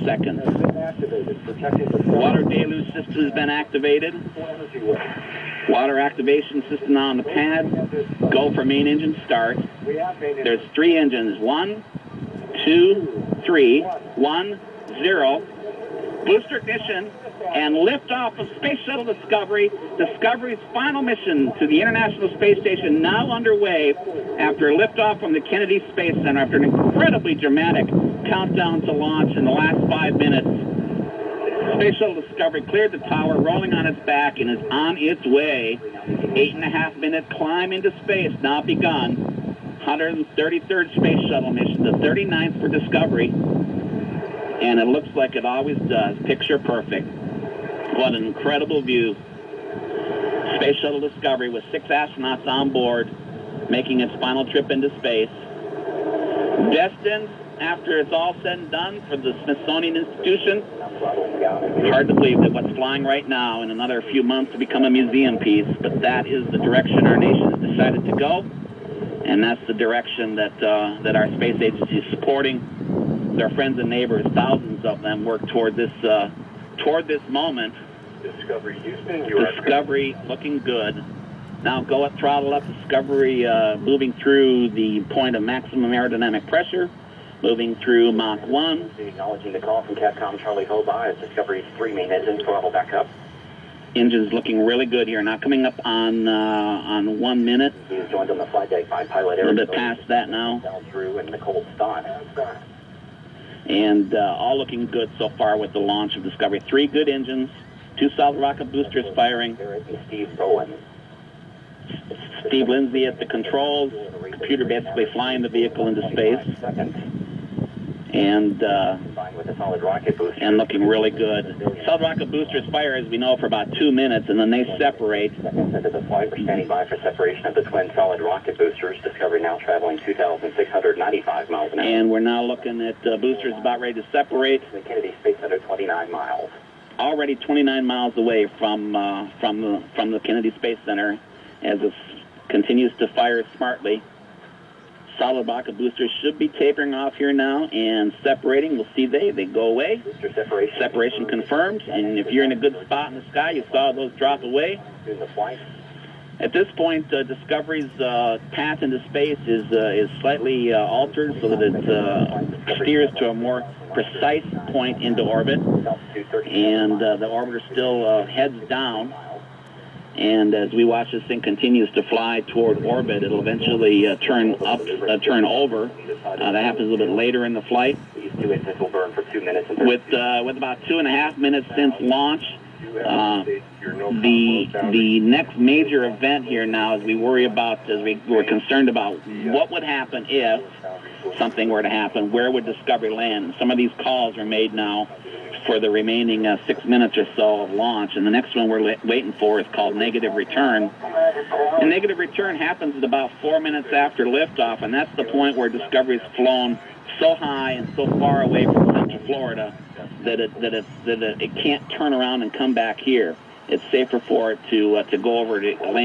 seconds. Water deluge system has been activated. Water activation system on the pad. Go for main engine start. There's 3 engines. 1, 2, 3. 1, 0. Booster ignition and liftoff of Space Shuttle Discovery. Discovery's final mission to the International Space Station now underway after liftoff from the Kennedy Space Center after an incredibly dramatic countdown to launch in the last 5 minutes. Space Shuttle Discovery cleared the tower, rolling on its back, and is on its way. 8.5-minute climb into space now begun. 133rd Space Shuttle mission, the 39th for Discovery. And it looks like it always does. Picture perfect. What an incredible view. Space Shuttle Discovery with 6 astronauts on board, making its final trip into space. Destined, after it's all said and done, for the Smithsonian Institution. Hard to believe that what's flying right now in another few months to become a museum piece, but that is the direction our nation has decided to go, and that's the direction that that our space agency is supporting. Their friends and neighbors, thousands of them, work toward this moment. Discovery Houston, Discovery looking good. Now go at throttle up. Discovery moving through the point of maximum aerodynamic pressure, moving through Mach 1. Acknowledging the call from Capcom Charlie Hoba as Discovery's 3 main engines throttle back up. Engines looking really good here. Now coming up on 1 minute. He is joined on the flight deck by pilot A Eric. little bit past that now. Down through and Nicole Stott. And all looking good so far with the launch of Discovery. 3 good engines, 2 solid rocket boosters firing. Eric and Steve Bowen. Steve Lindsay at the controls. Computer basically flying the vehicle into space. And With a solid rocket booster. and looking really good. Solid rocket boosters fire, as we know, for about 2 minutes, and then they separate. Seconds into the flight, we're standing by for separation of the twin solid rocket boosters. Discovery now traveling 2,695 miles an hour. And we're now looking at boosters about ready to separate. The Kennedy Space Center, 29 miles. Already 29 miles away from the Kennedy Space Center, as it continues to fire smartly. Solid rocket boosters should be tapering off here now and separating. We'll see they go away. Booster separation. Separation confirmed. And if you're in a good spot in the sky, you saw those drop away. In the flight. At this point, Discovery's path into space is slightly altered so that it steers to a more precise point into orbit. And the orbiter still heads down. And as we watch this thing continues to fly toward orbit, it'll eventually turn over. That happens a little bit later in the flight. These 2 engines will burn for 2 minutes. With about 2.5 minutes since launch, the next major event here now, as we're concerned about what would happen if something were to happen, where would Discovery land? Some of these calls are made now for the remaining 6 minutes or so of launch, and the next one we're waiting for is called negative return. And negative return happens at about 4 minutes after liftoff, and that's the point where Discovery's flown so high and so far away from Central Florida that it can't turn around and come back here. It's safer for it to go over to land.